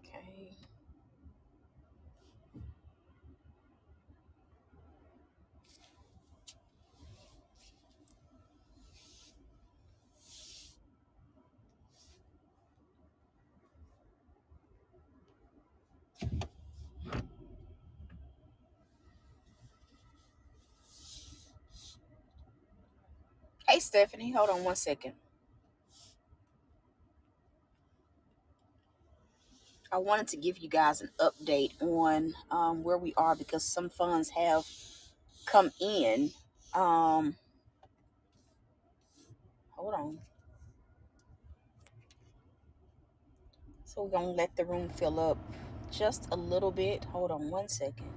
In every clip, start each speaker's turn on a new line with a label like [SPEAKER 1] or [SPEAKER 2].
[SPEAKER 1] Okay. Hey, Stephanie, hold on one second. I wanted to give you guys an update on where we are because some funds have come in. Um, Hold on. So we're going to let the room fill up just a little bit. Hold on one second.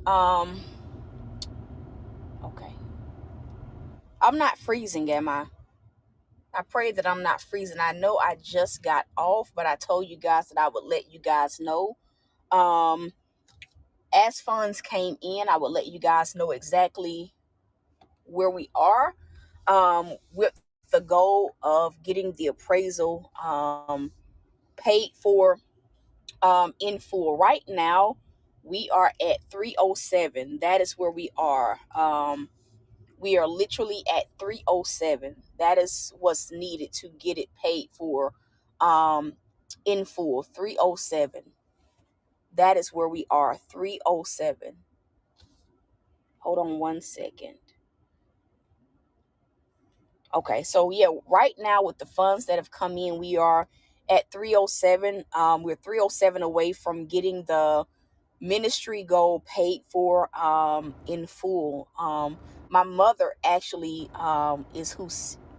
[SPEAKER 1] Um, okay. I'm not freezing, am I? I pray that I'm not freezing. I know I just got off, but I told you guys that I would let you guys know. Um, as funds came in, I would let you guys know exactly where we are with the goal of getting the appraisal paid for in full. Right now, we are at 307. That is where we are. We are literally at 307. That is what's needed to get it paid for in full. 307. That is where we are. 307. Hold on one second. Okay, so yeah, right now with the funds that have come in, we are at 307. We're 307 away from getting the ministry goal paid for in full. My mother actually is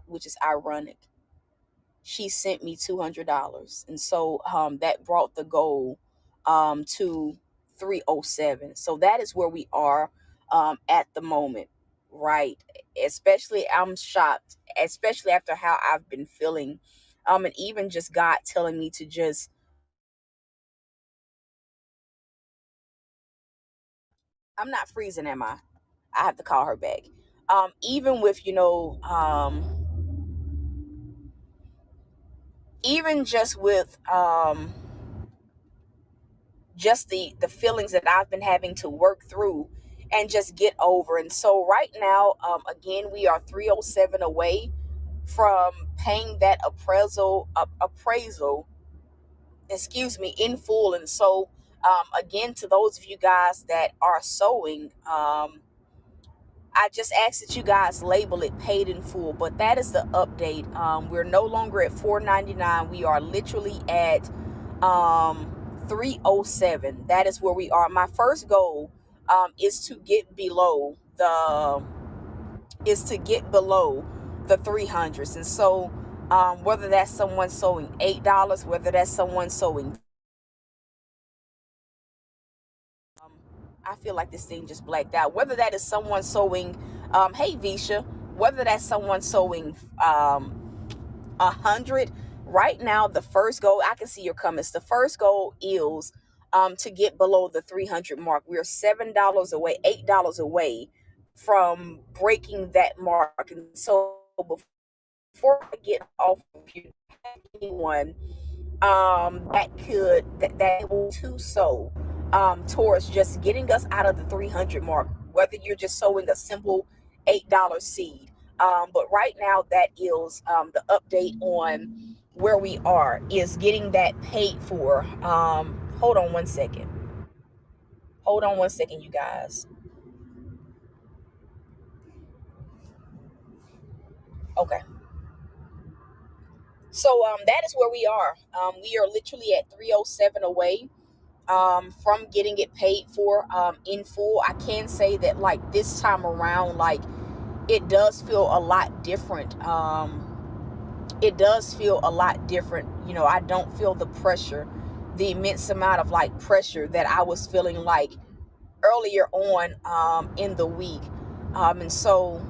[SPEAKER 1] which is ironic. She sent me $200, and so that brought the goal to 307. So that is where we are at the moment, right? Especially, I'm shocked, especially after how I've been feeling, and even just God telling me to just. I'm not freezing, am I? I have to call her back. Even with even just with just the feelings that I've been having to work through and just get over. And so right now, again, we are 307 away from paying that appraisal, excuse me, in full. And so again, to those of you guys that are sewing, I just ask that you guys label it paid in full, but that is the update. We're no longer at 499. We are literally at 307. That is where we are. My first goal is to get below the 300s, and so whether that's someone sewing $8, whether that's someone sewing I feel like this thing just blacked out. Whether that is someone sewing, hey Visha, whether that's someone sewing 100. Right now, the first goal, I can see your comments. The first goal is to get below the 300 mark. We're $7 away, $8 away from breaking that mark. And so before I get off of you, anyone that able to sow towards just getting us out of the 300 mark, whether you're just sowing a simple $8 seed. But right now, that is the update on where we are, is getting that paid for. Hold on one second. Hold on one second, you guys. Okay. So that is where we are. We are literally at 307 away from getting it paid for in full. I can say that like this time around, like it does feel a lot different. It does feel a lot different. I don't feel the pressure, the immense amount of like pressure that I was feeling like earlier on in the week. And so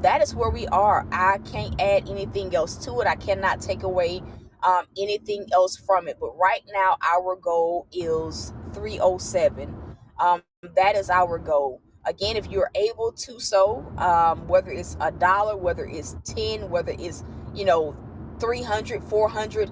[SPEAKER 1] that is where we are. I can't add anything else to it. I cannot take away anything else from it. But right now, our goal is 307. That is our goal. Again, if you're able to sow, whether it's $1, whether it's 10, whether it's, 300, 400,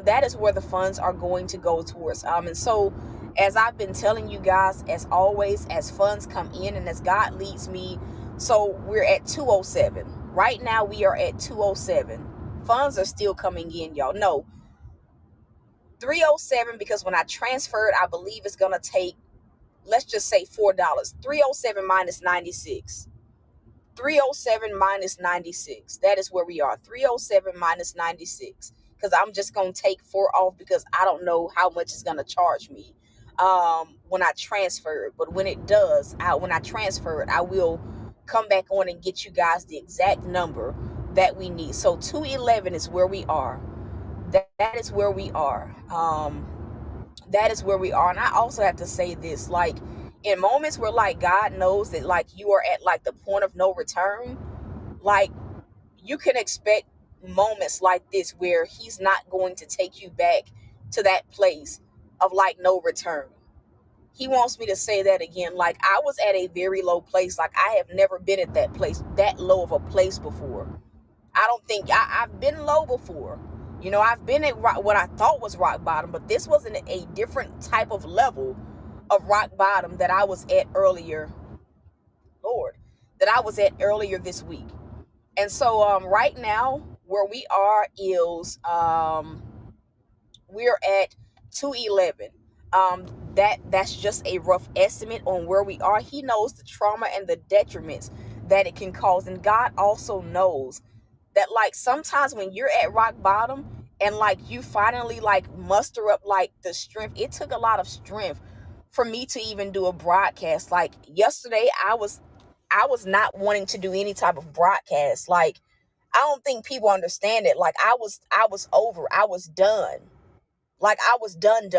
[SPEAKER 1] that is where the funds are going to go towards. And so, as I've been telling you guys, as always, as funds come in and as God leads me, so we're at 207. Right now, we are at 207. Funds are still coming in, y'all. No, 307, because when I transferred, I believe it's going to take, let's just say $4. 307 minus 96. 307 minus 96. That is where we are. 307 minus 96. Because I'm just going to take 4 off because I don't know how much it's going to charge me when I transfer it. But when it does, when I transfer it, I will come back on and get you guys the exact number that we need. So 211 is where we are. That is where we are. That is where we are. And I also have to say this, like, in moments where, like, God knows that, like, you are at, like, the point of no return, like, you can expect moments like this where he's not going to take you back to that place of, like, no return. He wants me to say that again. Like, I was at a very low place. Like, I have never been at that place, that low of a place before. I don't think I've been low before. I've been at what I thought was rock bottom, but this wasn't a different type of level of rock bottom that I was at earlier, Lord, that I was at earlier this week. And so right now, where we are is we're at 211. That's just a rough estimate on where we are. He knows the trauma and the detriments that it can cause. And God also knows that, like, sometimes when you're at rock bottom and, like, you finally, like, muster up, like, the strength. It took a lot of strength for me to even do a broadcast. Like, yesterday, I was not wanting to do any type of broadcast. Like, I don't think people understand it. Like, I was over. I was done. Like, I was done.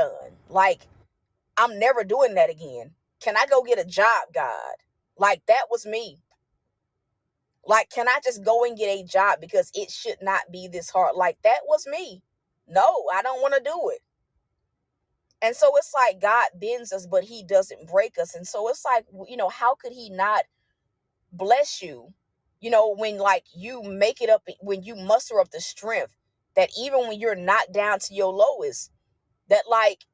[SPEAKER 1] Like, I'm never doing that again. Can I go get a job, God? Like, that was me. Like, can I just go and get a job because it should not be this hard? Like, that was me. No, I don't want to do it. And so it's like God bends us, but he doesn't break us. And so it's like, how could he not bless you, when, like, you make it up, when you muster up the strength that even when you're knocked down to your lowest, that, like,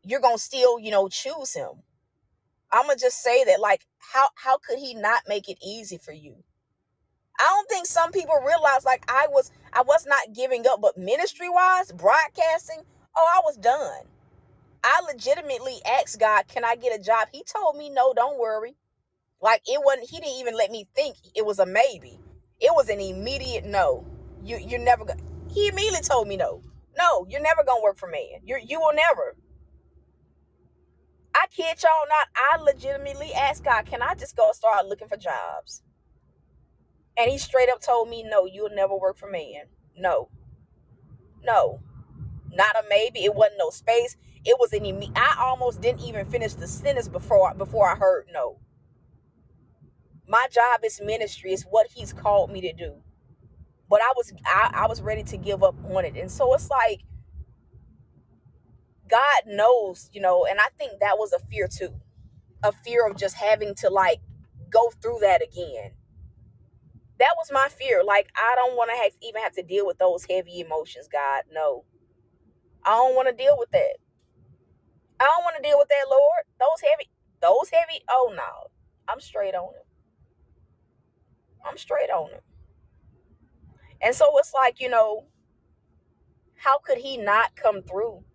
[SPEAKER 1] you're going to still, choose him. I'm going to just say that, like, how could he not make it easy for you? I don't think some people realize, like, I was not giving up, but ministry wise, broadcasting, I was done. I legitimately asked God, can I get a job? He told me, no, don't worry. Like, he didn't even let me think it was a maybe. It was an immediate no. You're never gonna, he immediately told me no. No, you're never gonna work for man. You will never. I kid y'all not, I legitimately asked God, can I just go start looking for jobs? And he straight up told me, no, you'll never work for man. No. Not a maybe. It wasn't no space. It was I almost didn't even finish the sentence before I heard no. My job is ministry. It's what he's called me to do. But I was ready to give up on it. And so it's like, God knows, and I think that was a fear too. A fear of just having to, like, go through that again. That was my fear. Like, I don't want to even have to deal with those heavy emotions, God. No. I don't want to deal with that. I don't want to deal with that, Lord. Those heavy. Oh, no. I'm straight on it. I'm straight on it. And so it's like, how could he not come through?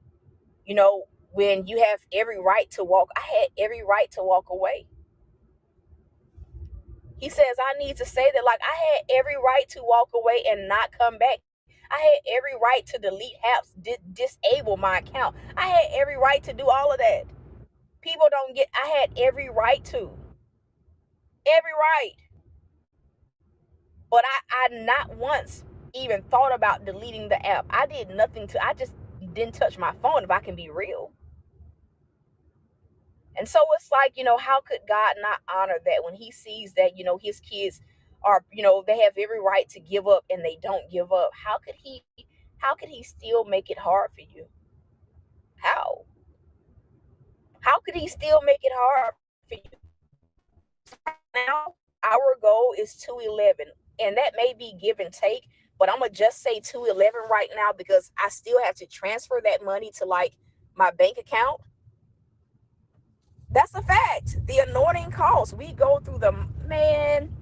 [SPEAKER 1] When you have every right to walk. I had every right to walk away. He says, I need to say that, like, I had every right to walk away and not come back. I had every right to delete apps, disable my account. I had every right to do all of that. People don't get, I had every right to. Every right. But I not once even thought about deleting the app. I did nothing I just didn't touch my phone, if I can be real. And so it's like, how could God not honor that when he sees that, his kids are, they have every right to give up and they don't give up? How could he still make it hard for you? How could he still make it hard for you? now our goal is 211, and that may be give and take, but I'm gonna just say 211 right now because I still have to transfer that money to like my bank account. That's a fact. The anointing costs. We go through the man.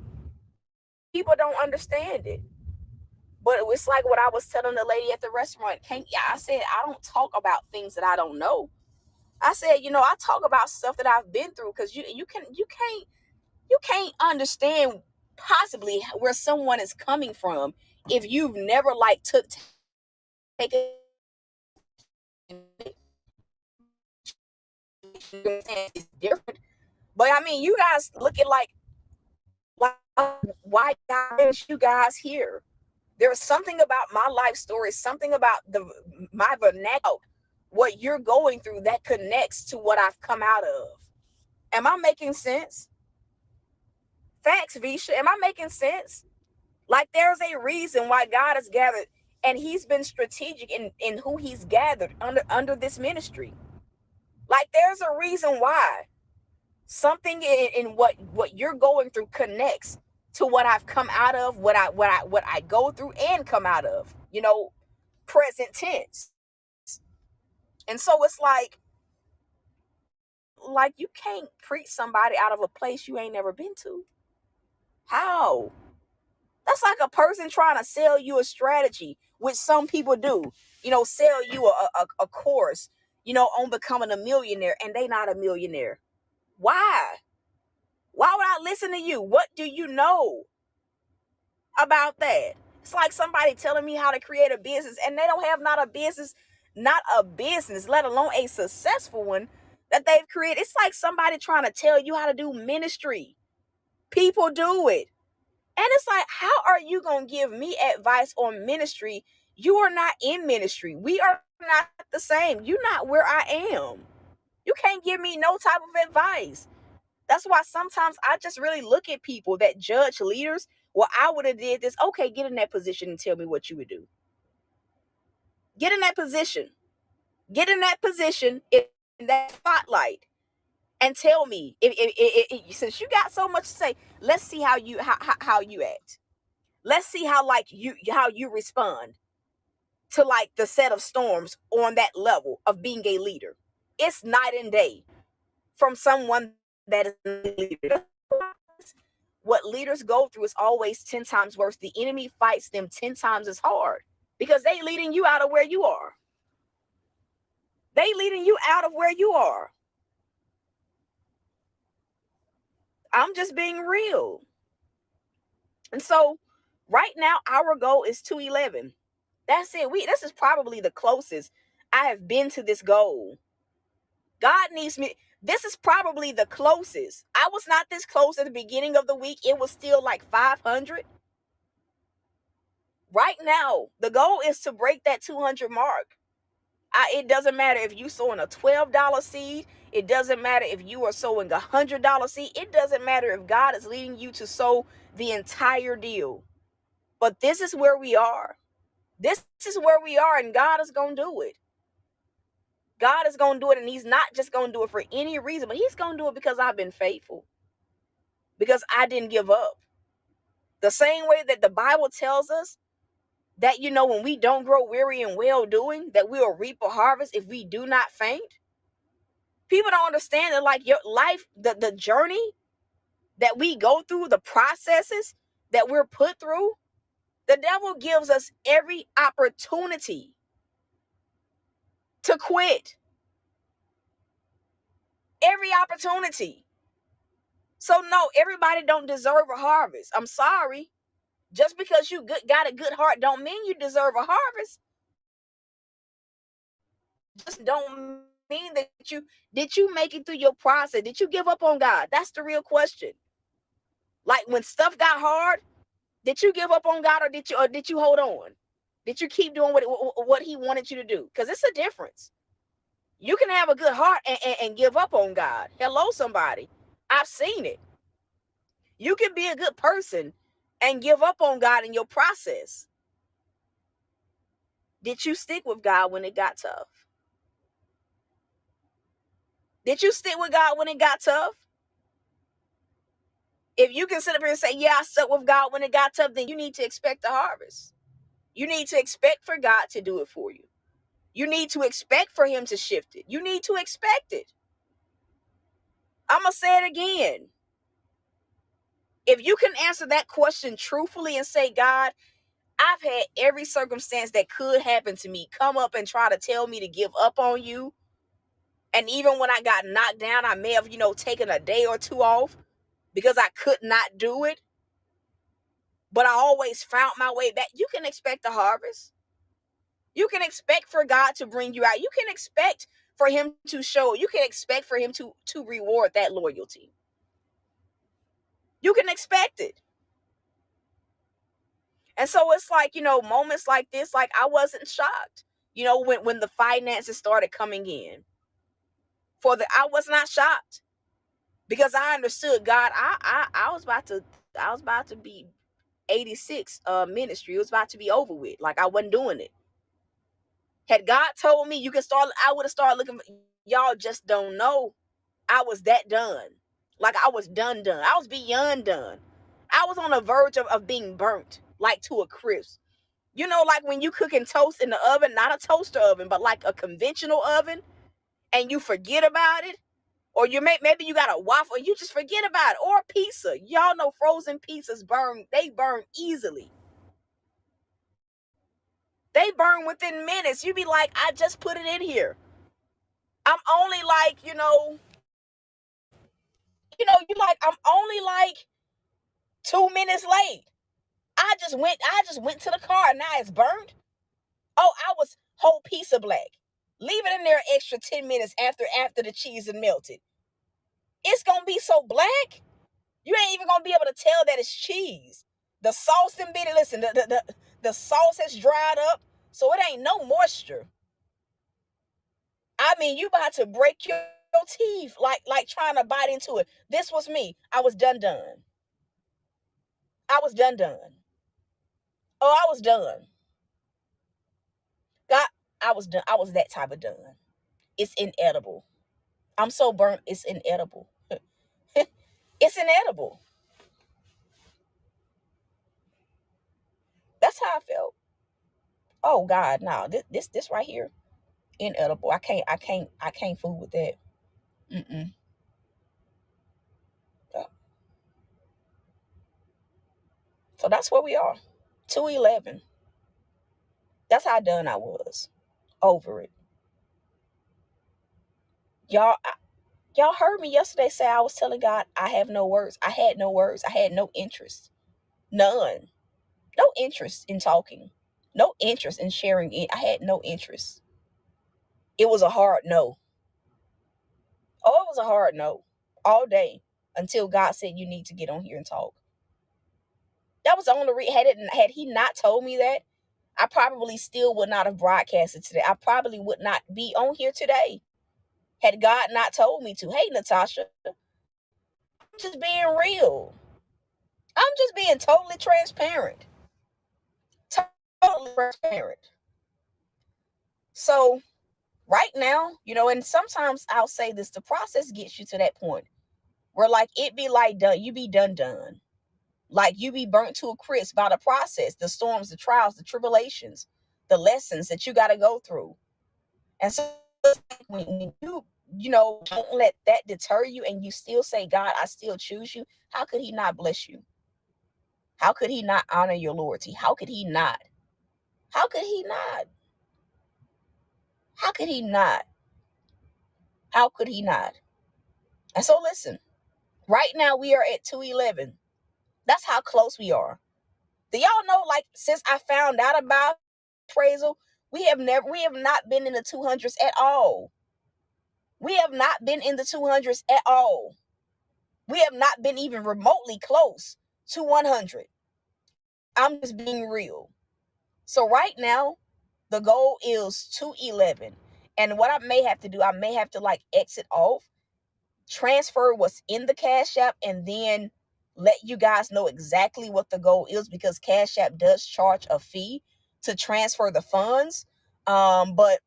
[SPEAKER 1] People don't understand it. But it's like what I was telling the lady at the restaurant. I said I don't talk about things that I don't know. I said, I talk about stuff that I've been through because you can't understand possibly where someone is coming from if you've never like take a it's different. But I mean, you guys look at like why guys you guys here. There's something about my life story, something about my vernacular, what you're going through that connects to what I've come out of. Am I making sense? Facts, Visha. Am I making sense? Like there's a reason why God has gathered, and He's been strategic in who He's gathered under this ministry. Like there's a reason why something in what you're going through connects to what I've come out of, what I go through and come out of. Present tense. And so it's like you can't preach somebody out of a place you ain't never been to. How? That's like a person trying to sell you a strategy, which some people do. Sell you a course, on becoming a millionaire, and they not a millionaire. Why? Why would I listen to you? What do you know about that? It's like somebody telling me how to create a business, and they don't have not a business, let alone a successful one that they've created. It's like somebody trying to tell you how to do ministry. People do it. And it's like, how are you going to give me advice on ministry? You are not in ministry. We are not the same. You're not where I am. You can't give me no type of advice. That's why sometimes I just really look at people that judge leaders. Well, I would have did this. Okay, get in that position and tell me what you would do. Get in that position. Get in that position in that spotlight and tell me since you got so much to say, let's see how you act. Let's see how you respond to like the set of storms on that level of being a leader. It's night and day from someone that is a leader. What leaders go through is always 10 times worse. The enemy fights them 10 times as hard because they leading you out of where you are. They leading you out of where you are. I'm just being real. And so right now our goal is 211. That's it. This is probably the closest I have been to this goal. God needs me. This is probably the closest. I was not this close at the beginning of the week. It was still like 500. Right now, the goal is to break that 200 mark. It doesn't matter if you sowing a $12 seed. It doesn't matter if you are sowing a $100 seed. It doesn't matter if God is leading you to sow the entire deal. But this is where we are. This is where we are, and God is going to do it. God is going to do it, and He's not just going to do it for any reason, but He's going to do it because I've been faithful, because I didn't give up. The same way that the Bible tells us that, when we don't grow weary in well doing, that we will reap a harvest if we do not faint. People don't understand that, like, your life, the journey that we go through, the processes that we're put through, the devil gives us every opportunity to quit. Every opportunity. So no, everybody don't deserve a harvest. I'm sorry. Just because you got a good heart don't mean you deserve a harvest. Just don't mean that did you make it through your process? Did you give up on God? That's the real question. Like when stuff got hard, did you give up on God, or did you hold on? Did you keep doing what He wanted you to do? Because it's a difference. You can have a good heart and give up on God. Hello, somebody. I've seen it. You can be a good person and give up on God in your process. Did you stick with God when it got tough? Did you stick with God when it got tough? If you can sit up here and say, yeah, I stuck with God when it got tough, then you need to expect the harvest. You need to expect for God to do it for you. You need to expect for him to shift it. You need to expect it. I'm going to say it again. If you can answer that question truthfully and say, God, I've had every circumstance that could happen to me come up and try to tell me to give up on you. And even when I got knocked down, I may have, taken a day or two off because I could not do it. But I always found my way back. You can expect a harvest. You can expect for God to bring you out. You can expect for him to show. You can expect for him to reward that loyalty. You can expect it. And so it's like, moments like this, like I wasn't shocked, when the finances started coming in. I was not shocked because I understood God. I was about to be 86 ministry. It was about to be over with. Like I wasn't doing it. Had God told me you can start, I would have started looking. Y'all just don't know. I was that done. Like I was done. I was beyond done. I was on the verge of being burnt, like to a crisp. Like when you cooking toast in the oven, not a toaster oven, but like a conventional oven, and you forget about it, or maybe you got a waffle and you just forget about it, or a pizza. Y'all know frozen pizzas burn. They burn easily. They burn within minutes. You be like, I just put it in here. I'm only like, I'm only like 2 minutes late. I just went to the car and now it's burned. Oh, I was whole piece of black. Leave it in there extra 10 minutes after the cheese is melted. It's gonna be so black. You ain't even gonna be able to tell that it's cheese. The sauce and bit. Listen, the sauce has dried up, so it ain't no moisture. I mean, you about to break your teeth like trying to bite into it. This was me. I was done. I was done. Oh, I was done. God, I was done. I was that type of done. It's inedible. I'm so burnt. It's inedible. It's inedible. That's how I felt. Oh God, no. This right here, inedible. I can't fool with that. Mm-mm. Uh, So that's where we are. 211. That's how done I was. Over it. Y'all, y'all heard me yesterday say I was telling God I have no words. I had no words. I had no interest. None. No interest in talking. No interest in sharing it. I had no interest. It was a hard no. Oh, it was a hard no. All day until God said you need to get on here and talk. That was the only reason. Had he not told me that, I probably still would not have broadcasted today. I probably would not be on here today. Had God not told me to. Hey, Natasha, I'm just being real. I'm just being totally transparent. Totally transparent. So right now, and sometimes I'll say this, the process gets you to that point where like it be like done, you be done. Like you be burnt to a crisp by the process, the storms, the trials, the tribulations, the lessons that you got to go through. And so when don't let that deter you and you still say, God, I still choose you. How could he not bless you? How could he not honor your loyalty? How could he not? How could he not? How could he not? How could he not? And so listen, right now we are at 211. That's how close we are. Do y'all know, like, since I found out about appraisal, we have not been in the 200s at all. We have not been in the 200s at all. We have not been even remotely close to 100. I'm just being real. So right now, the goal is 211. And what I may have to do, I may have to like exit off, transfer what's in the Cash App, and then let you guys know exactly what the goal is, because Cash App does charge a fee to transfer the funds. But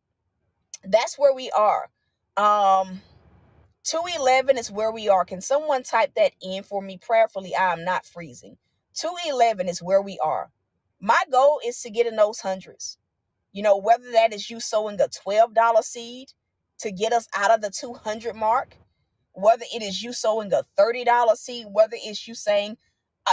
[SPEAKER 1] that's where we are. 211 is where we are. Can someone type that in for me? Prayerfully, I am not freezing. 211 is where we are. My goal is to get in those hundreds. Whether that is you sowing a $12 seed to get us out of the 200 mark, whether it is you sowing a $30 seed, whether it's you saying,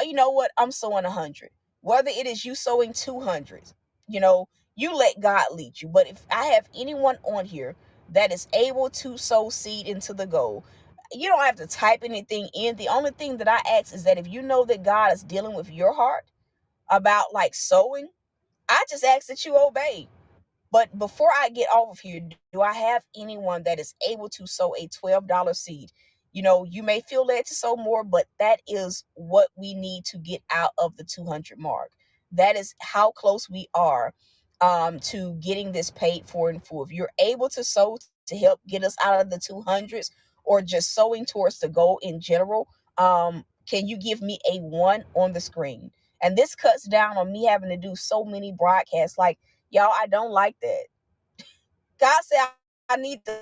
[SPEAKER 1] you know what, I'm sowing 100, whether it is you sowing 200, you let God lead you. But if I have anyone on here that is able to sow seed into the goal, you don't have to type anything in. The only thing that I ask is that if you know that God is dealing with your heart about like sowing, I just ask that you obey. But before I get off of here, do I have anyone that is able to sow a $12 seed? You may feel led to sow more, but that is what we need to get out of the 200 mark. That is how close we are to getting this paid for in full. If you're able to sow to help get us out of the 200s, or just sowing towards the goal in general, can you give me a 1 on the screen? And this cuts down on me having to do so many broadcasts. Like, y'all, I don't like that. God said I need to.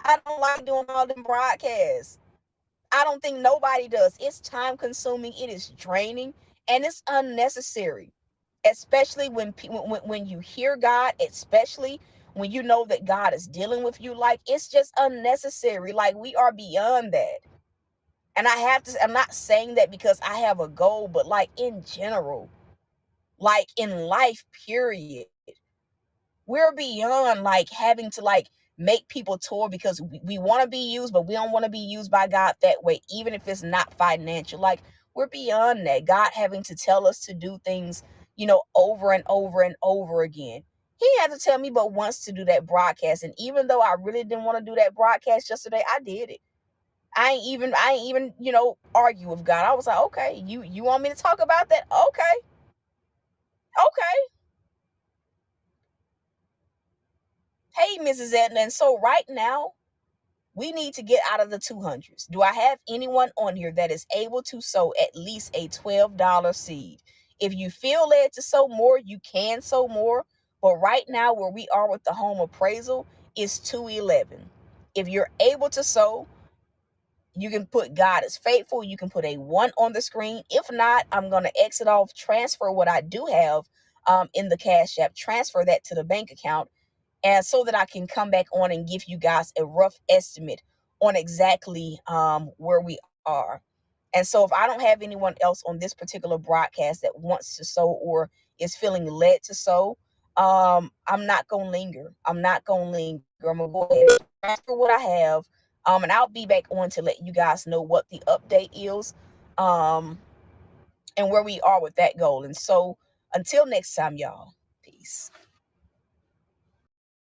[SPEAKER 1] I don't like doing all them broadcasts. I don't think nobody does. It's time consuming. It is draining, and it's unnecessary. Especially when you hear God, especially when you know that God is dealing with you. Like, it's just unnecessary. Like, we are beyond that. And I'm not saying that because I have a goal, but like in general, like in life, period. We're beyond like having to like make people tour because we want to be used, but we don't want to be used by God that way, even if it's not financial. Like, we're beyond that. God having to tell us to do things, over and over and over again. He had to tell me but once to do that broadcast. And even though I really didn't want to do that broadcast yesterday, I did it. I ain't even, argue with God. I was like, okay, you want me to talk about that? Okay. Okay. Hey, Mrs. Edna. And so right now, we need to get out of the 200s. Do I have anyone on here that is able to sow at least a $12 seed? If you feel led to sow more, you can sow more. But right now, where we are with the home appraisal is 211. If you're able to sow, you can put God is faithful. You can put a 1 on the screen. If not, I'm going to exit off, transfer what I do have in the Cash App, transfer that to the bank account, and so that I can come back on and give you guys a rough estimate on exactly where we are. And so if I don't have anyone else on this particular broadcast that wants to sow or is feeling led to sow, I'm not going to linger. I'm not going to linger. I'm going to go ahead and transfer what I have. And I'll be back on to let you guys know what the update is and where we are with that goal. And so until next time, y'all, peace.